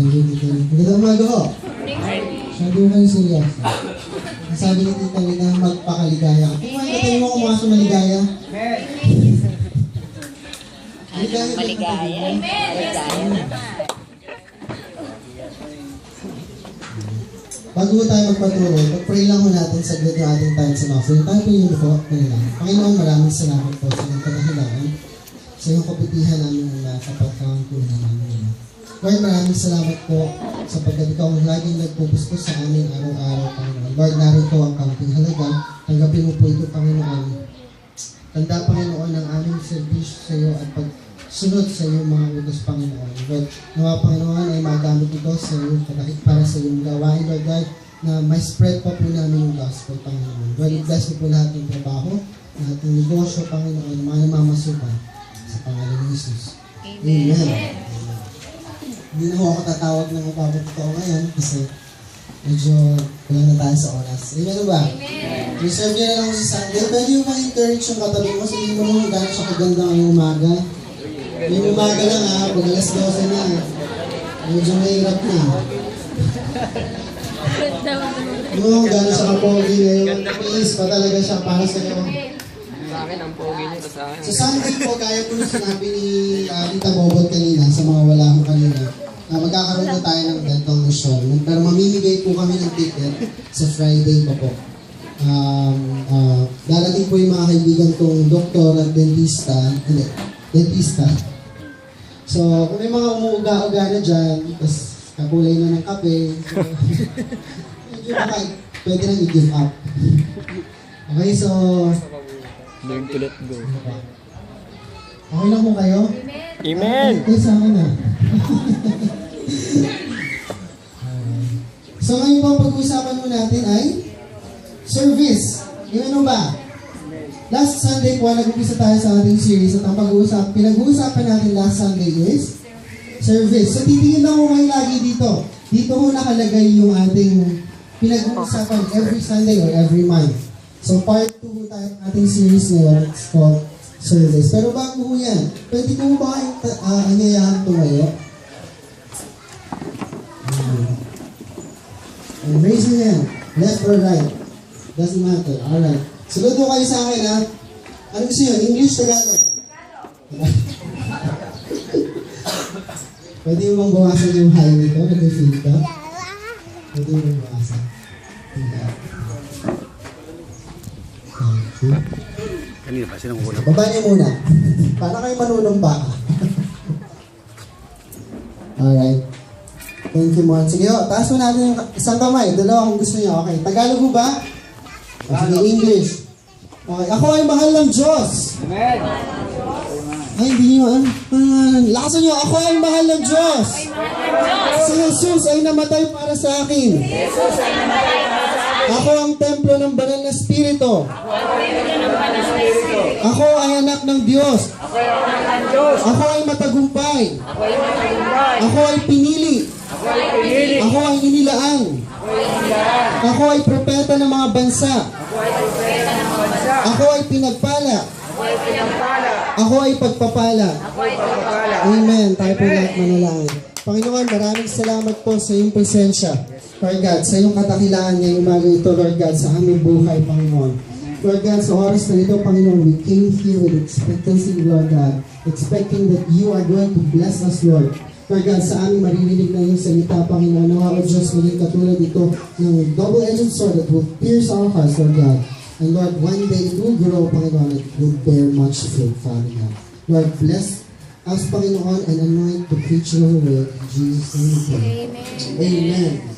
Magandang umaga ko. Sabi mo kayo seryoso. Sabi ni Tita Lina, magpakaligaya ka. Kung makikita mo kung mga sumaligaya. Maligaya. Maligaya. Bago tayo magpatuloy, pag-pray lang ho natin saglit yung ating time sa offering. Tayo po yung po kanila. Panginoon, maraming salamat po sa iyong kadahilaan, sa iyong kapitihan namin na kapagkangkunan namin. Lord, maraming salamat po sapagkat ikaw ang laging nagpupusto sa amin araw-araw, Panginoon. Lord, narito ang kaunting halaga. Tanggapin mo po ito, Panginoon. Tanda, Panginoon, ang aming servisyo sa iyo at pagsunod sa iyong mga utos, Panginoon. Lord, nawa, Panginoon, ay magamit ito sa iyo para sa iyong gawain, Lord God, na may spread pa po namin yung gospel, Panginoon. Lord, bless mo po lahat ng trabaho, lahat ng negosyo, Panginoon, mga namamasukan sa pangalan ni Jesus. Amen. Hindi na ako tatawag ng mababot ito ngayon kasi medyo kulang na tayo sa oras. Amen ba? Amen. Reserve nyo na lang sa Sunday. Pwede yung ma-encourage yung katabi mo. Sabihin mo nung gano'n siya kaganda ngayong umaga. Ngayong umaga lang ha, pag alas 12 na. Medyo mahirap na. Nung gano'n siya kapogi ngayon. Please pa talaga siya para sa iyo. Sa akin, ang pogi niya sa akin. Sa Sunday po, kaya po na sinabi ni Tita Bobot kanina, sa mga wala ko kanina, magkakaroon na tayo ng dental mission. Pero mamimigay po kami ng ticket sa Friday pa po. Darating po yung mga kaibigan kong doktor at dentista. So, kung may mga umuuga-uga na dyan, tapos kakulay na ng kape, so, medyo baka pwede nang i-give up. Okay, so, learn to let go. okay lang po kayo? Amen! Okay, sa akin na. So ngayon po ang pag-uusapan mo natin ay service. Yung ano ba? Last Sunday po, nag-umpisa tayo sa ating series at ang pinag-uusapan natin last Sunday is service. So titingin lang ko kayo lagi dito. Dito ko nakalagay yung ating pinag-uusapan every Sunday or every month. So part 2 tayo ng ating series ngayon. It's called service. Pero bago po yan, pwede ko ba kayong anyayahan tumayo? And raise your hand. Left or right. Doesn't matter. Alright. Sunod mo kayo sa akin ha. Ano gusto nyo? English, Tagalog? Pwede mo bang bawasan yung high nito? Nag-feel ka? Pwede mo bang bawasan? Kanina pa, sinang kukulang. Baba niyo muna. Para kayo manunumpa. Alright. Thank you, Mon. Sige, taas mo natin yung isang kamay. Dalawa kung gusto niyo. Okay. Tagalog mo ba? O, sige, English. Okay. Ako ay mahal ng Diyos. Amen! Ay, hindi niyo. Lakasan niyo. Ako ay mahal ng Diyos. Si Jesus ay namatay para sa akin. Ako ang templo ng banal na Espiritu. Ako ay anak ng Diyos. Ako ay matagumpay. Ako ay pinili. Ako ay inilaan. Ako ay propeta ng mga bansa. Ako ay pinagpala. Ako ay pagpapala. Amen. Tayo po lahat manalangin. Panginoon, maraming salamat po sa iyong presensya. Lord God, sa iyong katakilaan ngayong umaga ito, Lord God, sa aming buhay, Panginoon. Lord God, sa oras na ito, Panginoon, we came here with expectancy, Lord God, expecting that you are going to bless us, Lord. Lord God, sa aming maririnig na iyong salita, Panginoon, nawa o Diyos, maging katulad ito ng double-edged sword that will pierce our hearts, Lord God. And Lord, one day it will grow, Panginoon, it will bear much fruit, Father God. Lord, bless us, Panginoon, and anoint the preacher of the word. In Jesus' name we pray. Amen. Amen.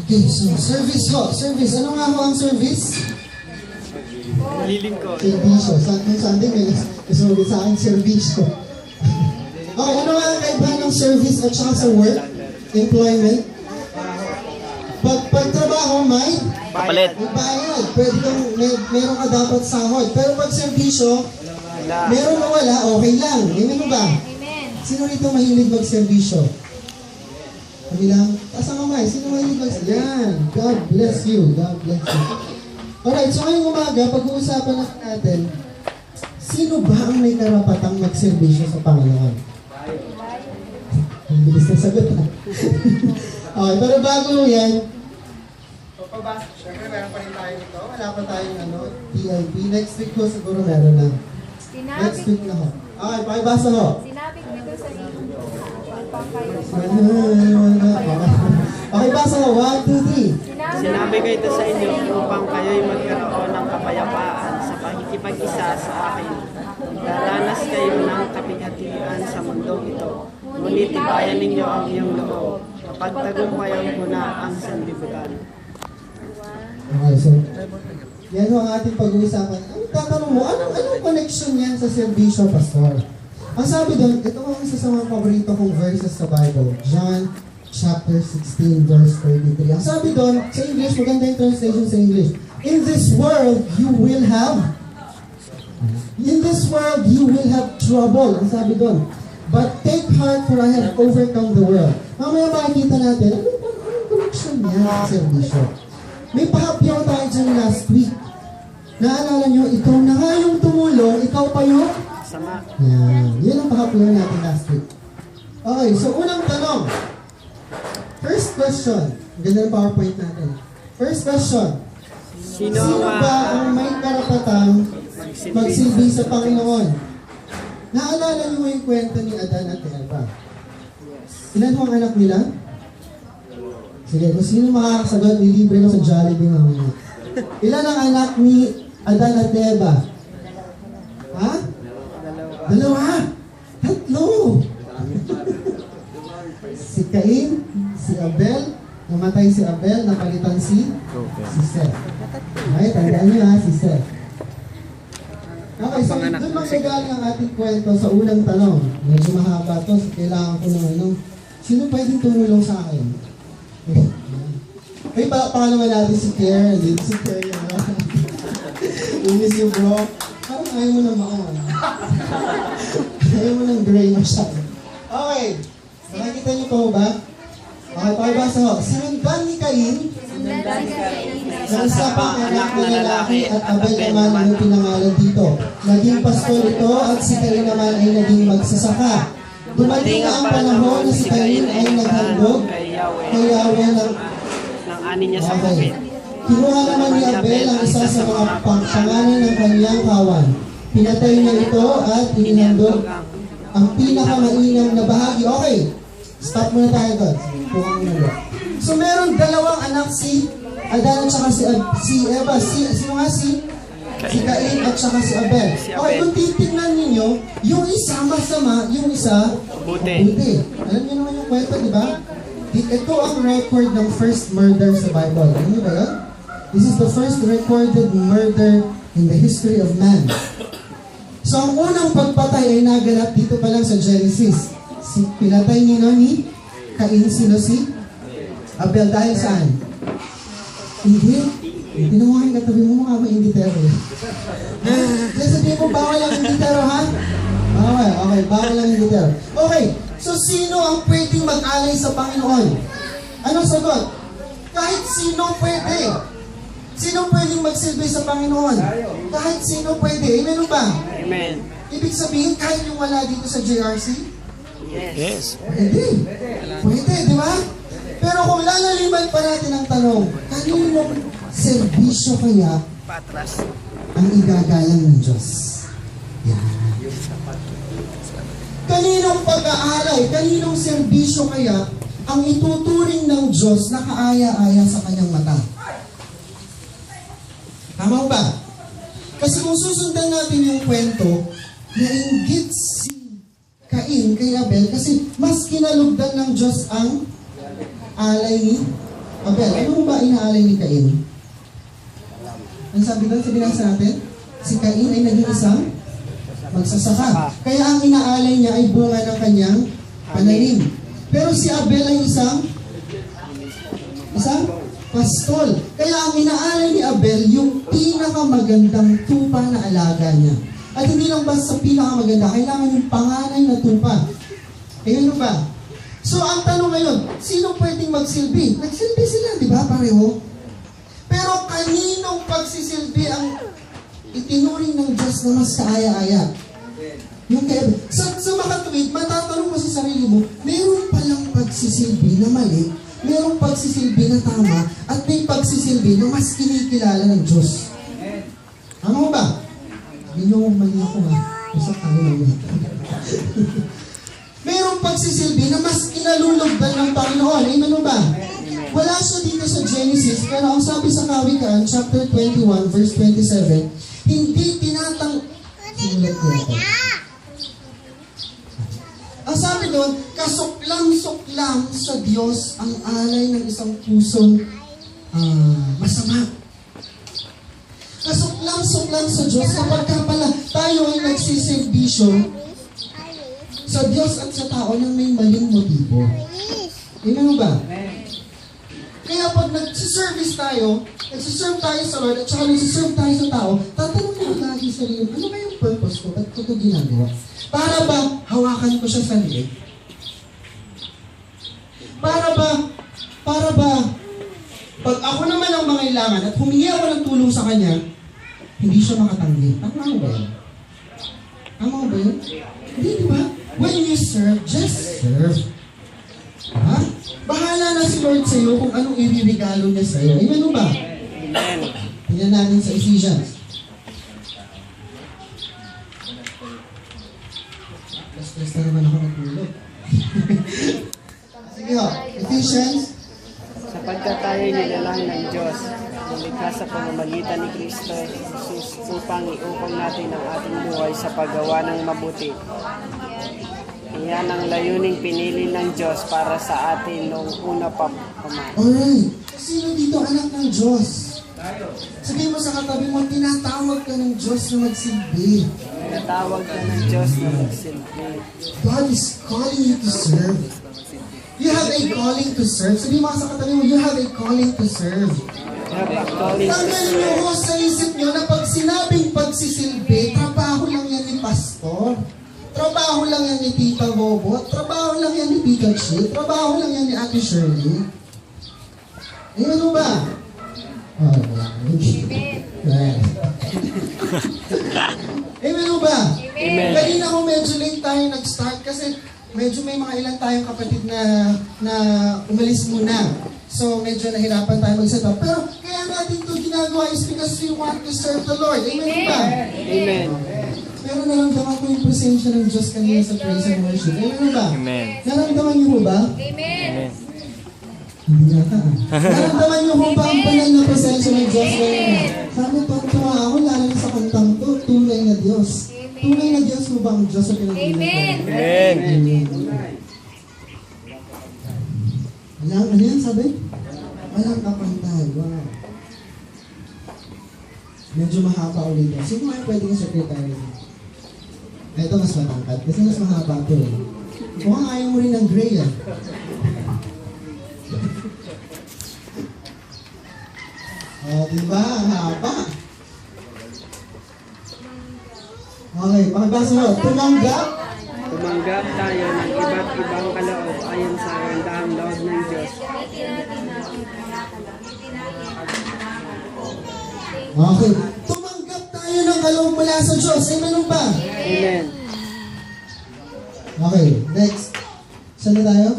Okay, so service ho. Service. Ano nga ho ang service? Liling ko. Servisyo. Sunday may nasulit sa akin, servisyo. Okay, ano nga ang kaibahan ng service at saka sa work? Employment? Pag trabaho, may Papalit. bayad. Pwede kang, meron ka dapat sahod. Pero pag servisyo, Meron o wala, okay lang. Amen mo ba? Amen. Sino rito mahilig magserbisyo? Kami lang? Taas ang kamay. Sino mahilig magserbisyo? Yan. God bless you. God bless you. Alright, so ngayong umaga, pag-uusapan natin, sino ba ang may karapatang magserbisyo sa Panginoon? Ang bilis na sagot ha. Okay, pero bago yan, syempre meron pa rin tayo nito. Wala pa tayong TLP. Next week ko siguro meron na. Next week na ho. Okay, pakibasa ho. Sinabi ko nito sa inyo, upang kayo. Okay, basa ho. 1, 2, 3. Sinabi ko ito sa inyo upang kayo'y magkaroon ng kapayapaan sa pakikipag-isa sa akin. Daranas kayo ng kapighatian sa mundong ito. Ngunit tibayan ninyo ang iyong loob. Kapag tagumpayan ko na ang sanlibutan. Okay, so, yan ho ang ating pag-uusapan. Ano tatanong mo? Anong connection yan sa serbisyo, Pastor? Ang sabi doon, ito ang isa sa mga paborito kong verses sa Bible. John chapter 16, verse 33. Ang sabi doon, sa English, maganda yung translation sa English. In this world, you will have trouble. Ang sabi doon. But take heart for I have overcome the world. Mamaya makikita natin, anong connection niya sa serbisyo? May pahapyaw tayo dyan last week. Naalala nyo, ikaw na nga yung tumulong, ikaw pa yung Sama. yan. Yan ang pahapyaw natin last week. Okay, so unang tanong. First question. Ganda ng PowerPoint natin. First question. Sino ba ang may karapatang magsilbi sa Panginoon? Naalala niyo yung kwento ni Adan at Eva? Ilan ho ang anak nila? Sige, kung sino makakasagot, nilibre na sa Jollibee mamaya. Ilan ang anak ni Adan at Eva? Ha? Dalawa? Tatlo! Si Cain, si Abel, namatay si Abel, napalitan si Seth. Okay, tandaan niyo ha, si Seth. Okay, so doon magagaling ang ating kwento sa unang tanong. Medyo mahaba to, so kailangan ko ng sino pwedeng tumulong sa akin? Okay, pangalawa natin si Claire. Dito si Claire yung inis yung bro. Parang ayaw mo na maon. Ayaw mo ng gray masyado. Okay. Nakikita niyo po ba? Okay, pakibasa ho. Sinundan ni Cain ng isa pang anak na lalaki at Abel naman ang pinangalan dito. Naging pastol ito at si Cain naman ay naging magsasaka. Dumating na ang panahon na si Cain ay naghandog kay Yahweh ng ani niya sa bukid. Kinuha naman ni Abel ang isa sa mga pangalan ng kanyang kawan. Pinatay niya ito at inihandog ang pinakamainam na bahagi. Okay, stop muna tayo doon. So meron dalawang anak si Adan at saka si Eva. Sino nga si Cain at saka si Abel. Okay, kung titignan ninyo, yung isa masama, yung isa buti. Alam niyo naman yung kwento, di ba? Ito ang record ng first murder sa Bible. Alam niyo ba yun? This is the first recorded murder in the history of man. So ang unang pagpatay ay naganap dito pa lang sa Genesis. Pinatay ni Cain, sino si Abel dahil saan? Hindi. Tinawahin katabi mo mga inditero. Kaya sabihin mo, bawal ang inditero, ha? Bawal. Okay, bawal ang inditero. Okay, so sino ang pwedeng mag-alay sa Panginoon? Anong sagot? Kahit sino pwede. Sino pwedeng magsilbi sa Panginoon? Kahit sino pwede. Amen ba? Amen. Ibig sabihin, kahit yung wala dito sa JRC? Yes. Pwede. Pwede, di ba? Pero kung lalaliman pa natin ang tanong, kaninong serbisyo kaya Patras. ang igagalang ng Diyos? Yan. Kaninong pag-aalay, kaninong serbisyo kaya ang ituturing ng Diyos na kaaya-aya sa kanyang mata? Tama ba? Kasi kung susundan natin yung kwento, nainggit si Cain kay Abel kasi mas kinalugdan ng Diyos ang alay ni Abel. Ano ba inaalay ni Cain? Ang sabi doon, sabi natin, si Cain ay naging isang magsasaka. Kaya ang inaalay niya ay bunga ng kanyang pananim. Pero si Abel ay isang pastol. Kaya ang inaalay ni Abel, yung pinakamagandang tupa na alaga niya. At hindi lang basta pinakamaganda, kailangan yung panganay na tupa. Ayun ba? So, ang tanong ngayon, sino pwedeng magsilbi? Nagsilbi sila, di ba? Pareho. Pero kaninong pagsisilbi ang itinuring ng Diyos na mas kaaya-aya? Yung kaya, sa makatuwid, matatanong mo sa sarili mo, meron palang pagsisilbi na mali, merong pagsisilbi na tama, at may pagsisilbi na mas kinikilala ng Diyos. Ano ba? Hindi nyo mali ako ha. Basta tayo lang yun. Merong pagsisilbi na mas kinalulugdan ng Panginoon. Ano ba? Wala siya dito sa Genesis, pero ang sabi sa Kawikaan, chapter 21, verse 27, hindi simulat ko ito. Ang sabi doon, kasuklam-suklam sa Diyos ang alay ng isang pusong masama. Kasuklam-suklam sa Diyos kapag pala tayo ay nagsiservisyo sa Diyos at sa tao nang may maling motibo. Ano ba? Kaya pag nagsiservice tayo, nagsiserve tayo sa Lord at saka nagsiserve tayo sa tao, tatanong mo lagi sa sarili, ano ba yung purpose ko? Ba't ko ito ginagawa? Para ba hawakan ko siya sa liig? Para ba, pag ako naman ang mangailangan at humingi ako ng tulong sa kanya, hindi siya makatanggi. Tama mo ba yun? Tama mo ba yun? Hindi, di ba? When you serve, just serve. Ha? Bahala na si Lord sa iyo kung anong iririgalo niya sa iyo. Amen ba? Amen. Tingnan natin sa Ephesians. Stress na naman ako nagulog. Sige ho, Ephesians. Sapagkat tayo'y nilalang ng Diyos, nilikha sa pamamagitan ni Kristo Jesus upang iukol natin ang ating buhay sa paggawa ng mabuti. Iyan ang layuning pinili ng Diyos para sa atin noong una pa man. Alright. Sino dito anak ng Diyos? Sabihin mo sa katabi mo, tinatawag ka ng Diyos na magsilbi. Tinatawag ka ng Diyos na magsilbi. God is calling you to serve. You have a calling to serve. Sabihin mo sa katabi mo, you have a calling to serve. Tanggalin niyo ho sa isip niyo na pag sinabing pagsisilbi, trabaho lang yan ni Pastor. Trabaho lang yan ni Tita Bobot. Trabaho lang yan ni Tita Chi. Trabaho lang yan ni Ate Shirley. Eh, ano ba? Oh, wala. Amen. Amen ba? Amen. Kanina ko medyo late tayo nag-start kasi medyo may mga ilan tayong kapatid na umalis muna. So, medyo nahirapan tayo mag-set up. Pero, kaya natin ito ginagawa is because we want to serve the Lord. Amen ba? Amen. Pero naramdaman ko yung presensya ng Diyos kanina sa praise and worship. Amen ba? Amen. Naramdaman niyo mo ba? Amen. Hindi yata. Naramdaman niyo mo ba ang banal na presensya ng Diyos kanina? Sabi ko, tuwa ako lalo na sa kantang to, tunay na Diyos. Tunay na Diyos mo ba ang Diyos sa pinag-ilan ko? Amen. Amen. Ano yan sabi? Walang kapantay. Wow. Medyo mahaba ulit. Sino nga pwede yung secretary? Ito mas matangkad. Kasi mas mahaba ito eh. Mukhang ayaw mo rin ng gray ah. Diba? Ang haba. Okay, pakibasa mo. Tumanggap. Tumanggap tayo ng iba't ibang kaloob ayon sa kagandahang loob ng Diyos. Okay. Tumanggap tayo ng kaloob mula sa Diyos. Amen ba? Amen. Okay, next. Saan na tayo?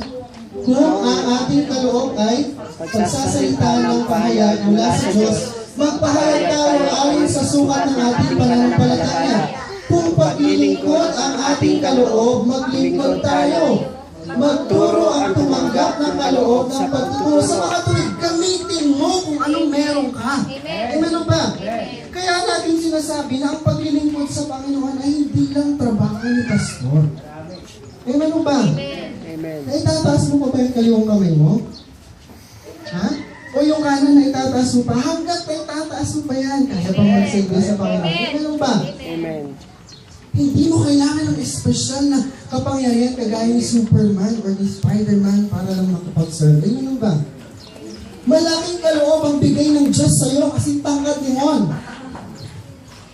Kung ang ating kaloob ay pagsasalita ng pahayag mula sa Diyos, magpahayag tayo ayon sa sukat ng ating pananampalataya. Kung paglilingkod ang ating kaloob, maglingkod tayo. Magturo ang tumanggap ng kaloob ng pagtuturo sa mga tuwid. Gamitin mo kung anong meron ka. Amen ba? Kaya natin sinasabi na ang paglilingkod sa Panginoon ay hindi lang trabaho ni Pastor. Amen ba? Amen. Naitataas mo pa ba yung kaliwang kamay mo? Ha? O yung kanan na itataas mo pa? Hanggat naitataas mo pa yan. Kaya bang magsilbi sa Panginoon? Amen ba? Amen. Hindi mo kailangan ng espesyal na kapangyarihan kagaya ni Superman or ni Spider-Man para lang makapag-serve. Amen ba? Malaking kaloob ang bigay ng Diyos sa iyo kasi tangkad ni Mon.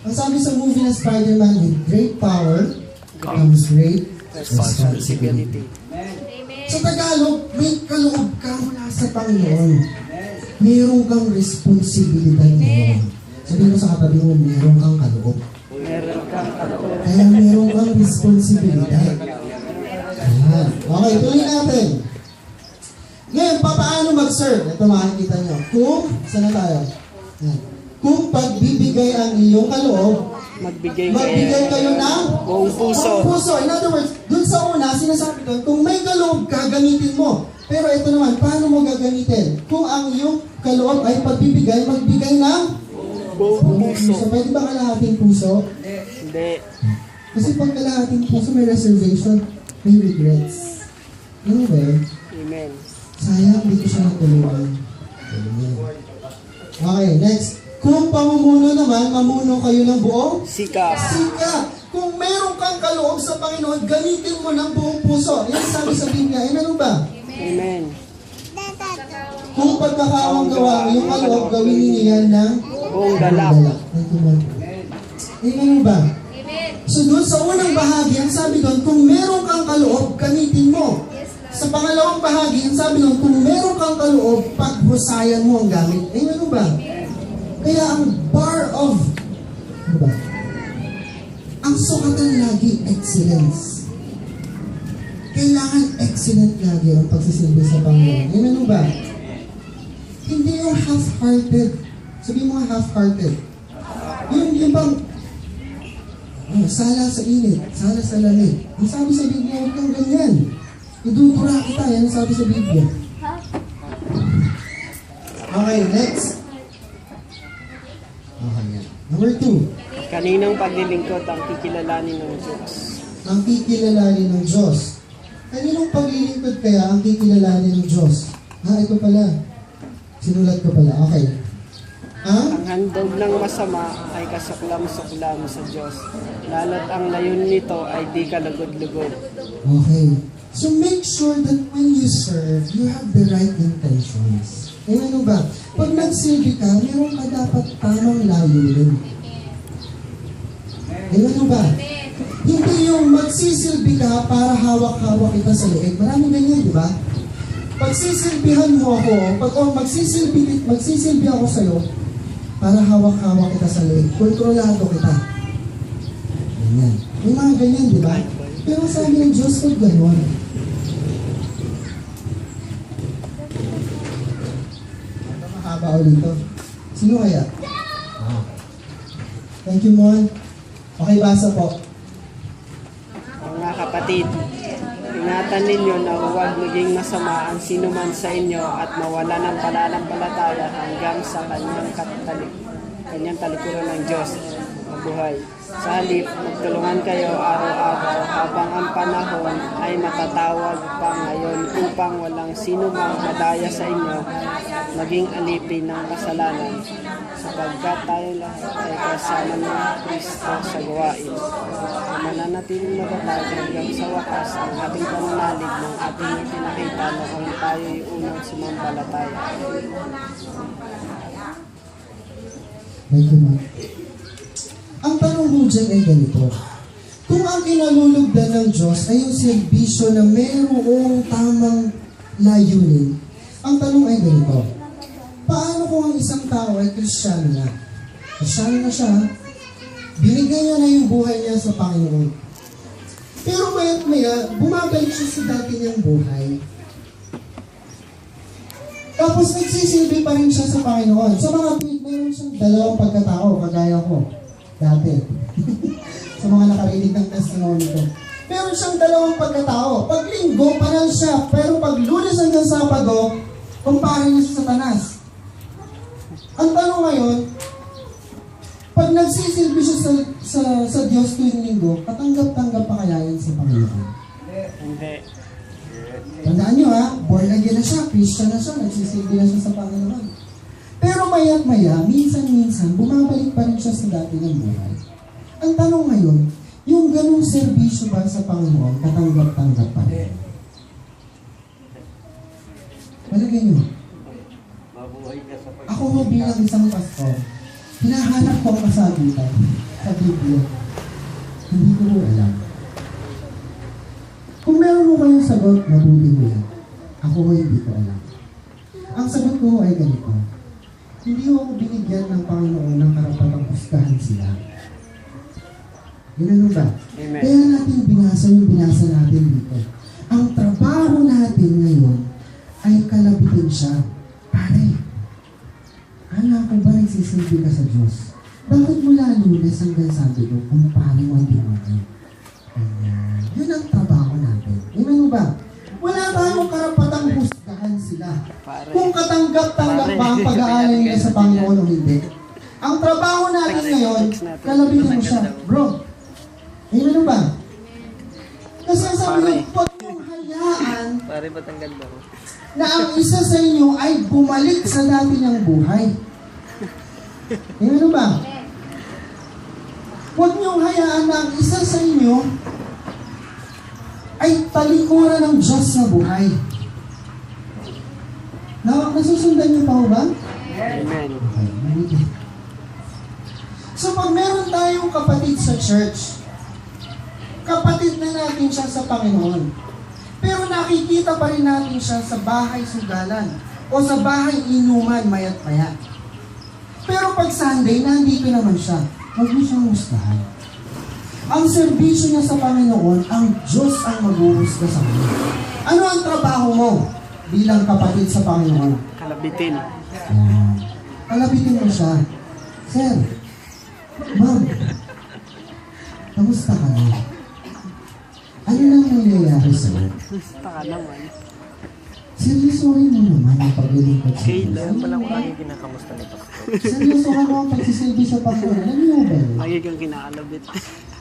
Ang sabi sa movie na Spider-Man, with great power comes great responsibility. Amen. Sa Tagalog, may kaloob ka mula sa Panginoon. Meron kang responsibilidad ngayon. Sabihin mo sa katabi mo, meron kang kaloob. Meron kang kaloob. Kaya meron kang responsibilidad. Ayan. Okay, tuloy natin. Ngayon, paano mag-serve? Ito makikita nyo. Kung, saan na tayo? Ayan. Kung pagbibigay ang iyong kaloob, Magbigay kayo ng buong puso. buong puso. In other words, dun sa una, sinasabi doon, kung may kaloob ka, gamitin mo. Pero ito naman, paano mo gagamitin? Kung ang iyong kaloob ay pagbibigay, magbigay ng Buong puso. puso. Pwede ba kalahating puso? Hindi. Kasi pag kalahating puso, may reservation, may regrets. Ano ba yun? Amen. Sayang, dito siya natulungan. Okay, next. Kung pamumuno naman, mamuno kayo ng buong Sikap. sika. Kung meron kang kaloob sa Panginoon, gamitin mo ng buong puso. Yan sabi sa Biblia. Ano ba? Amen. Kung pagkakawang gawa mo yung kaloob, gawin ninyo yan ng Buong galak. Thank you, Lord. Ano ba? Amen. So doon sa unang bahagi, ang sabi doon, kung meron kang kaloob, gamitin mo. Sa pangalawang bahagi, ang sabi doon, kung meron kang kaloob, paghusayan mo ang gamit. Ano ba? Kaya ang bar of, ano ba? Ang sukatan lagi, excellence. Kailangan excellent lagi ang pagsisilbi sa Panginoon. Ano ba? Hindi yung half-hearted. Sabi mo nga half-hearted. Yung bang, sala sa init, sala sa lamig. Ang sabi sa Biblia, huwag kang ganyan. Idudura kita, yan ang sabi sa Biblia. Okay, next. Okay, yan. Number 2. Kaninang paglilingkod ang kikilalanin ng Diyos. Ang kikilalanin ng Diyos. Kaninong paglilingkod kaya ang kikilalanin ng Diyos? Ito pala. Sinulat ko pala. Okay. Ang handog ng masama ay kasuklam-suklam sa Diyos. Lalo't ang layon nito ay di kalugod-lugod. Okay. So make sure that when you serve, you have the right intentions. Ano ba? Pag nagsilbi ka, meron ka dapat tamang layunin. Ano ba? Hindi yung magsisilbi ka para hawak-hawak kita sa leeg. Maraming ganyan, di ba? Pagsisilbihan mo ako, magsisilbi ako sa'yo, para hawak-hawak kita sa leeg. Kontrolado kita. Ganyan. May mga ganyan, di ba? Pero sabi ng Diyos, huwag ganon. Ito mahaba ulit ito. Sino kaya? Thank you, Mon. Okay, basa po. Mga kapatid, ingatan ninyo na huwag maging masama ang sino man sa inyo at mawala ng pananampalataya hanggang sa kanyang talikuran ng Diyos mabuhay. Sa halip, magtulungan kayo araw-araw habang ang panahon ay matatawag pa ngayon upang walang sino mang madaya sa inyo maging alipin ng kasalanan sapagkat tayo lahat ay kasama ng Kristo sa gawain. Mananatiling matatag hanggang sa wakas ang ating pananalig ng ating ipinakita noong tayo'y unang sumampalataya. Thank you, Ma'am. Ang tanong mo dyan ay ganito. Kung ang kinalulugdan ng Diyos ay yung serbisyo na mayroong tamang layunin, ang tanong ay ganito. Paano kung ang isang tao ay Kristiyano na? Kristiyano na siya, binigay niya na yung buhay niya sa Panginoon. Pero maya't maya, bumabalik siya sa dati niyang buhay. Tapos nagsisilbi pa rin siya sa Panginoon. Sa mga tweet, mayroon siyang dalawang pagkatao, kagaya ko. Dati. Sa mga nakarinig ng testimony ko. Meron siyang dalawang pagkatao. Pag linggo, panal siya. Pero pag Lunes hanggang Sabado, kumpare niya sa Satanas. Ang tanong ngayon, pag nagsisilbi siya sa Diyos tuwing linggo, katanggap-tanggap pa kaya yan sa Panginoon? Hindi. Tandaan nyo ha, born again na siya, Christian na siya, nagsisilbi na siya sa Panginoon. Pero maya't maya, minsan-minsan, bumabalik pa rin siya sa dati ng buhay. Ang tanong ngayon, yung ganung serbisyo ba sa Panginoon, katanggap-tanggap pa rin? Palagay nyo, ako ho bilang isang pastor, hinahanap ko ang kasagutan. sa Biblia? Hindi ko po alam. Kung meron mo kayong sagot, mabuti mo yan. Ako ho, hindi ko alam. Ang sagot ko ay ganito. Hindi ho ako binigyan ng Panginoon ng karapatang husgahan sila. Yun ba? Amen. Kaya natin binasa yung binasa natin dito. Ang trabaho natin ngayon ay kalabitin siya. Pare, kala ko ba nagsisilbi ka sa Diyos? Bakit mula Lunes hanggang Sabado kung paano mo ang demonyo? Ayan. Yun ang trabaho natin. Amen ba? Wala tayong karapatang husgahan sila. Kung katanggap-tanggap ba ang pag-aalay nila sa Panginoon o hindi. Ang trabaho natin ngayon, kalabitin mo siya. Bro, amen ba? Kasi ang sabi niyo, huwag mong hayaan Pare, ba't ang ganda ko? na ang isa sa inyo ay bumalik sa dati niyang buhay. Amen ba? Huwag niyong hayaan na ang isa sa inyo ay talikuran ng Diyos na buhay. Nasusundan niyo pa ba? Amen. Okay. So pag meron tayong kapatid sa church, kapatid na natin siya sa Panginoon, pero nakikita pa rin natin siya sa bahay sugalan o sa bahay inuman mayat maya. Pero pag Sunday, nandito naman siya, huwag mo siyang husgahan. Ang serbisyo niya sa Panginoon, ang Diyos ang maghuhusga sa kanya. Ano ang trabaho mo bilang kapatid sa Panginoon? Kalabitin. Yan. Kalabitin mo siya. Sir, Ma'am, kamusta ka na? Ano nang nangyayari sa'yo? Gusto ka naman. Seryosohin mo naman ang paglilingkod sa Diyos. Kailan pa lang ko lagi kinakamusta ni Pastor. Seryosohan mo ang pagsisilbi sa Panginoon. Alam niyo ba yun? Lagi kang kinakalabit.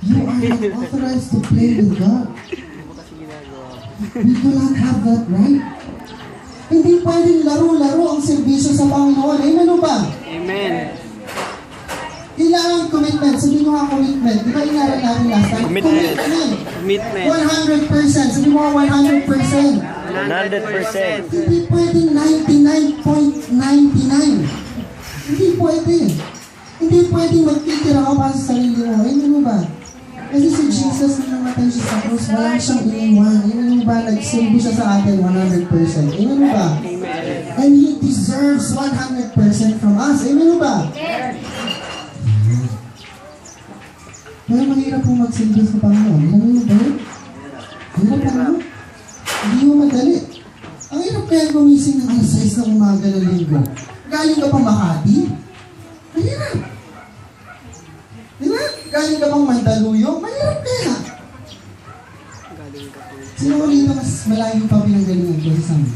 You are not authorized to play with God. Hindi mo kasi ginagawa. We do not have that right. Hindi pwedeng laro-laro ang serbisyo sa Panginoon. Amen o ba? Amen. Kailangan commitment. Sabi mo nga commitment. Di ba inaral natin last time? Commitment. Commitment. Commitment. 100%. Sabi mo nga 100%. 100%. Hindi pwedeng 99.99. Hindi pwede. Hindi pwedeng magtitira ka para sa sarili mo. Amen mo ba? Kasi si Jesus na namatay siya sa cross, wala siyang iniwan. Amen mo ba? Nagsilbi siya sa atin 100%. Amen mo ba? Amen. And He deserves 100% from us. Amen mo ba? Kaya mahirap po magsilbi sa Panginoon. Alam mo ba? Hirap ano? Hindi mo madali. Ang hirap kaya gumising ng alas 6 ng umaga ng linggo. Galing ka pa Makati? Mahirap. Diba? Galing ka pang Mandaluyong? Mahirap kaya. Galing ka po. Sino ko dito mas malayo pa pinanggalingan ko sa amin?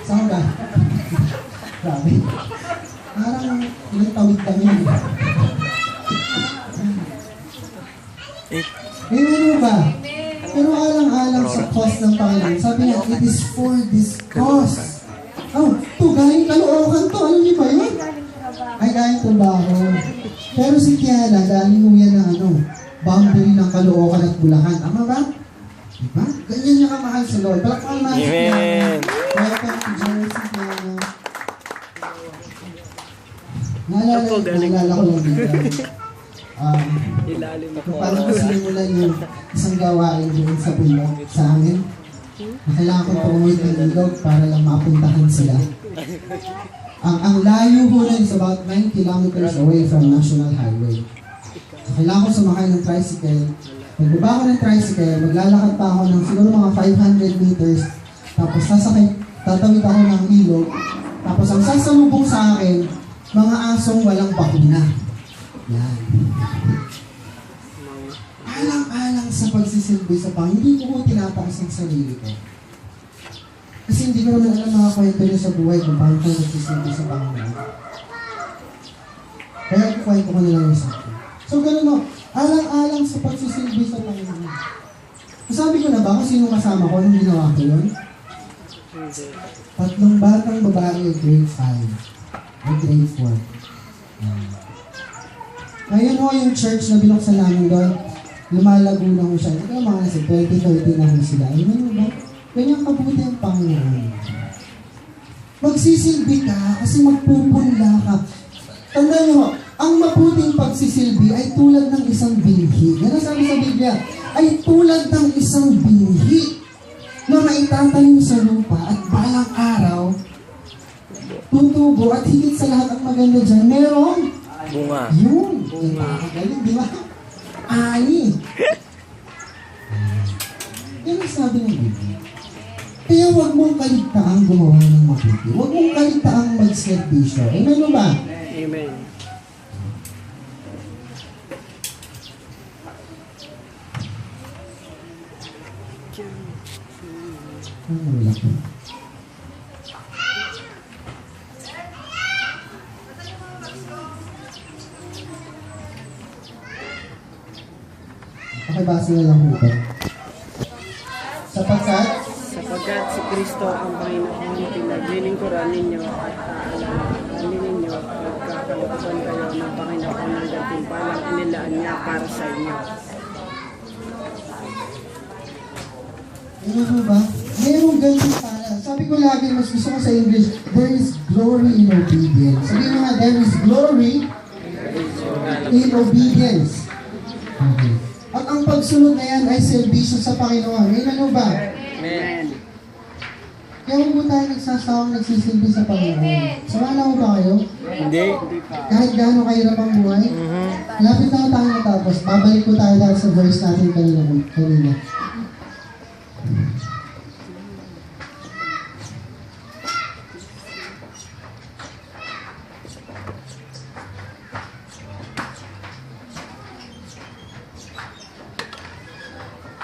Saan ka? Grabe. Parang ilang tawid kami. Amen mo ba? Pero alang-alang sa cause ng Panginoon, sabi niya, it is for this cause. Oh, to galing Caloocan to. Alam niyo ba yun? Ay, galing Tubaco. Pero si Kiana, galing mo yan ng boundary ng Caloocan at Bulacan. Tama ba? Diba? Ganyan niya kamahal sa Lord. Palakpakan naman si Kiana. Welcome to Jersey, Kiana. Naalala ko lang dito. Ilalim ako. Kung paano ko sinimulan yung isang gawain doon sa bulog sa amin, na kailangan kong tumuwid ng ilog para lang mapuntahan sila. Ang layo ko nun is about 9 kilometers away from National Highway. So, kailangan ko sumakay ng tricycle. Pagbaba ko ng tricycle, maglalakad pa ako ng siguro mga 500 meters, tapos tatawid ako ng ilog, tapos ang sasalubong sa akin, mga asong walang bakuna. Yan. Alang-alang sa pagsisilbi sa Panginoon, hindi ko tinataas ang sarili ko. Kasi hindi ko naman alam mga kwento niyo sa buhay kung paano ko nagsisilbi sa Panginoon. Kaya kwento ko nilang yung sa akin. So ganun mo, alang-alang sa pagsisilbi sa Panginoon. Sabi ko na ba kung sino kasama ko nung ginawa ko yun? 3 batang babae, grade 5. O grade 4. Ngayon ho, yung church na binuksan namin doon, lumalago na ho siya. Ito mga nasa 20-30 na ho sila. Alam mo ba? Ganyan kabuti ang Panginoon. Magsisilbi ka kasi magpupunla ka. Tandaan niyo ho, Ang mabuting pagsisilbi ay tulad ng isang binhi. Yan ang sabi sa Biblia. Ay tulad ng isang binhi na maitatanim sa lupa at balang araw, tutubo at higit sa lahat ang maganda dyan, merong Bunga. yun. Galing, di ba? Ani. Yan ang sabi ng Biblia. Kaya huwag mong kaligtaang gumawa ng mabuti. Huwag mong kaligtaang mag-servisyo. Amen ba? Amen. Wala ko. Pakibasa na lang po ito. Sapagkat, Sapagkat si Kristo ang Panginoon, pinaglilingkuran ninyo at aalalahanin ninyo at pagkakalukusan kayo ng Panginoon ng gantimpalang inilaan niya para sa inyo. ano po ba? Mayroong ganun pala. Sabi ko lagi, mas gusto ko sa English, there is glory in obedience. Sabi mo nga, there is glory in obedience. Okay. At ang pagsunod na yan ay servisyo sa Panginoon. Ngayon ano ba? Amen. Kaya huwag po tayo nagsasawang nagsisilbi sa Panginoon. Sumala mo ba kayo? Hindi. Kahit gaano kahirap ang buhay? Lapit na tayo natapos. Babalik po tayo dahil sa verse natin kanina.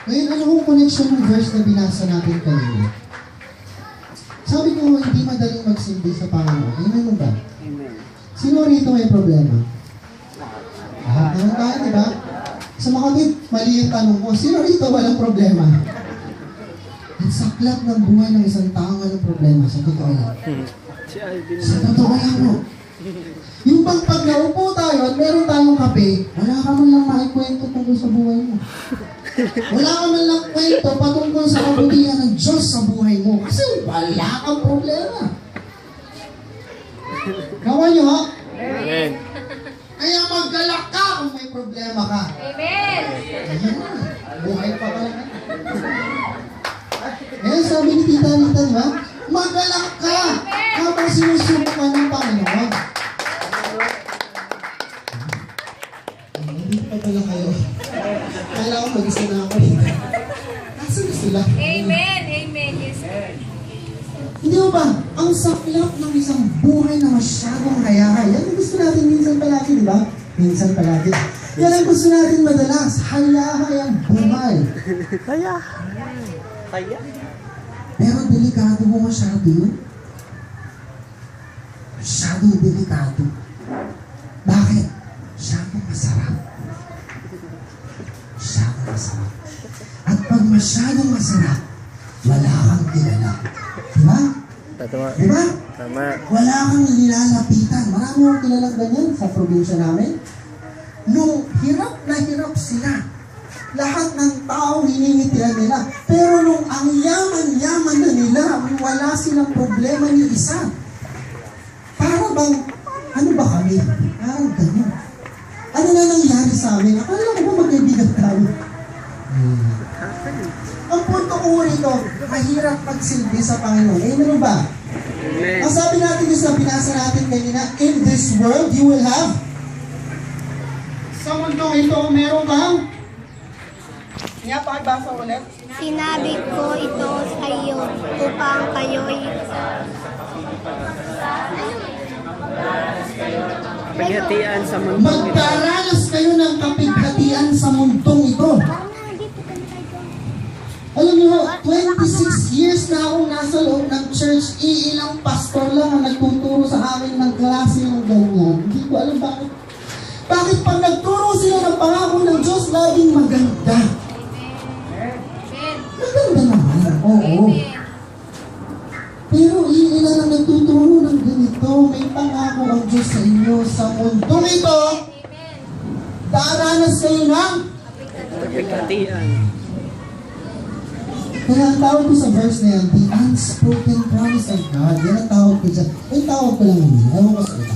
Ngayon, ano kong connection ng verse na binasa natin kanina? Sabi ko, hindi madaling magsilbi sa Panginoon. Amen mo ba? Amen. Sino rito may problema? Lahat naman tayo, di ba? Sa mga kapit, mali yung tanong ko, sino rito walang problema? Ang saklap ng buhay ng isang tao walang problema. Sa totoo yan. Si Alvin. Sa totoo yan mo. Yung bang pag naupo tayo at meron tayong kape, wala ka man lang maikwento tungkol sa buhay mo. Wala ka man lang kwento patungkol sa kabutihan ng Diyos sa buhay mo. Kasi wala kang problema. Gawa nyo ha? Amen. Kaya maggalak ka kung may problema ka. Amen! Ayan na. Buhay pa pala ka. Eh, sabi ni Tita Anita, di ba? Maggalak ka habang sinusubok ka ng Panginoon. Hindi pa pala kayo. Kala ko mag-isa na ako. Nasaan na sila? Amen! Amen! Yes, sir. Hindi mo ba? Ang saklap ng isang buhay na masyadong hayahaya. Yan ang gusto natin minsan palagi, di ba? Minsan palagi. Yan ang gusto natin madalas. Hayahayang buhay. Kaya. Kaya. Pero delikado mo masyado yun. Masyadong delikado. Bakit? Masyadong masarap. Masyadong masarap. At pag masyadong masarap, wala kang kilala. Diba? Tama. Diba? Tama. Wala kang nilalapitan. Marami akong kilalang ganyan sa probinsya namin. Nung hirap na hirap sila, lahat ng tao hiningitian nila. Pero nung ang yaman-yaman na nila, wala silang problema ni isa. Para bang, ano ba kami? Parang gano'n. Ano na nangyari sa amin? Akala ko ba magkaibigan tayo? Ang punto ko rito, mahirap magsilbi sa Panginoon. Eh, ano ba? Amen. Ang sabi natin yung sa pinasa natin kanina, in this world, you will have sa mundong ito, meron kang nga, pakibasa ulit. Sinabi ko ito sa iyo upang kayo'y Paghatian sa mundo ito. Magdaranas kayo ng kapighatian sa mundong ito. Alam niyo, 26 years na akong nasa loob ng church, iilang pastor lang ang nagtuturo sa amin ng klase ng ganyan. Hindi ko alam bakit. Bakit pag nagturo sila ng pangako ng Diyos, laging maganda? Maganda naman, oo. Pero iilan ang nagtuturo ng ganito, may pangako ang Diyos sa inyo sa mundong ito. Daranas kayo ng Paghatian. kaya ang tawag ko sa verse na yan, the unspoken promise of God, yan ang tawag ko dyan. Yung tawag ko lang yun, ewan ko sa iba.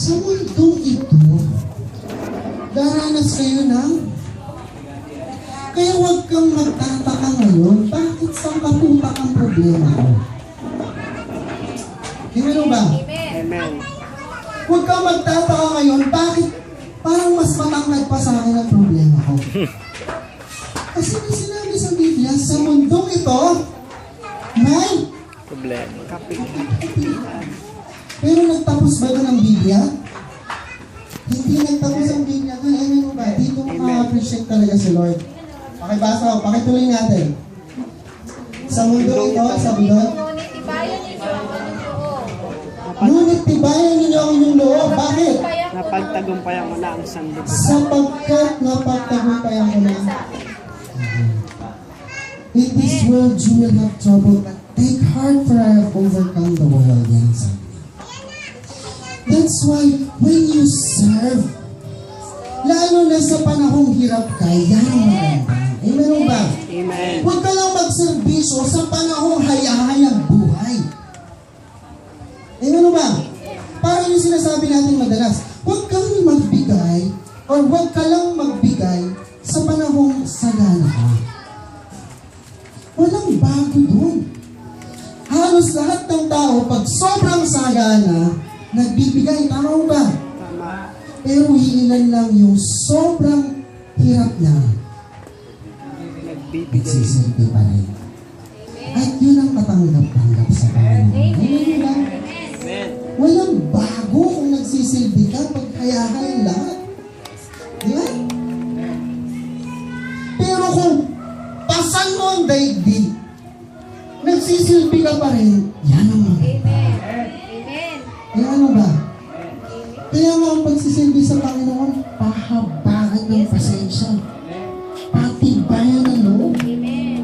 Sa mundong ito, daranas kayo ng... Kaya huwag kang magtataka ngayon, bakit sa katutak ang problema ko? Hindi ba? Amen. Huwag kang magtataka ngayon, bakit parang mas matangkad pa sa akin ang problema ko? Kasi may sinabi sa Biblia, sa mundong ito, may Problema. kapilian. Pero nagtapos ba doon ang Biblia? Hindi nagtapos ang Biblia doon. Amen mo ba? Dito maka-appreciate talaga si Lord. Pakibasa ko, pakituloy natin. Sa mundong ito, sabi doon, Ngunit tibayan ninyo ang inyong loob. ngunit tibayan ninyo ang inyong loob. Bakit? Napagtagumpayan mo na ang sanlibutan. Sapagkat napagtagumpayan ko na. In this world you will have trouble, but take heart for I have overcome the world. Yan sabi. That's why when you serve, lalo na sa panahong hirap ka, yan ang maganda. Amen ba? Amen. Huwag ka lang magserbisyo sa panahong hayahayang buhay. Amen ba? Parang yung sinasabi natin madalas, huwag kang magbigay or huwag ka lang magbigay sa panahong sagana ka. Walang bago doon. Halos lahat ng tao, pag sobrang sagana, nagbibigay. Tama ba? Tama. Pero iilan lang yung sobrang hirap niya. Nagbibigay. Nagsisilbi pa rin. At yun ang katanggap-tanggap sa Panginoon. Amen ba? Amen. Walang bago kung nagsisilbi ka pag kayahan lahat. Di ba? Pero kung pasan mo ang daigdig, nagsisilbi ka pa rin, yan ang mga. Amen. Amen. Kaya ano ba? Kaya nga ang pagsisilbi sa Panginoon, pahabaan ng pasensya. Patibayan ng loob. Amen.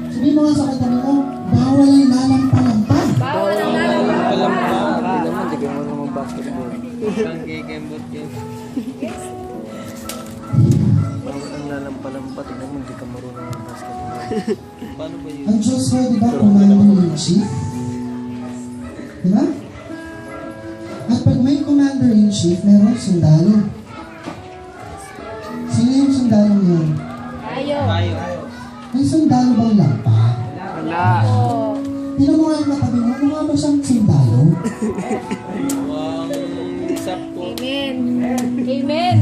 Sabi mo nga sa katabi mo, bawal ang lalampa-lampa. Bawal ang lalabas. Hindi naman, di kayo marunong mag-basketball. Bawal ang lalampa-lampa. Tignan mo, hindi ka marunong mag-basketball. Ang Diyos mo, di ba, Commander-in-Chief? Di ba? At pag may Commander-in-Chief, meron sundalo. Sino yung sundalo yun? Tayo. May sundalo bang lampa? Wala. Oh. Tingnan mo nga yung katabi mo, ano nga ba siyang sundalo? Amen. Amen.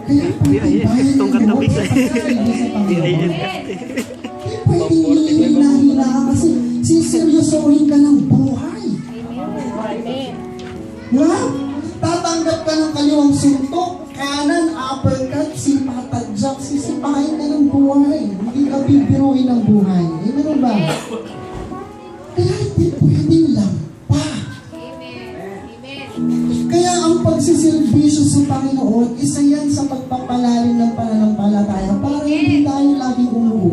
Kaya patibayan Itong ng loob katabi sa ko. pagsisilbi sa Panginoon. Amen. Hindi pwedeng hihila-hila ka kasi siseryosohin ka ng buhay. Amen. Diba? Tatanggap ka ng kaliwang suntok, kanan, uppercut, sipatadyak, sisipahin ka ng buhay. Hindi ka bibiruin ng buhay. Amen ba? Kaya hindi pwedeng lampa. Amen. Amen. Kaya ang pagsiservisyo sa Panginoon, isa yan sa pagpapalalim ng pananampalataya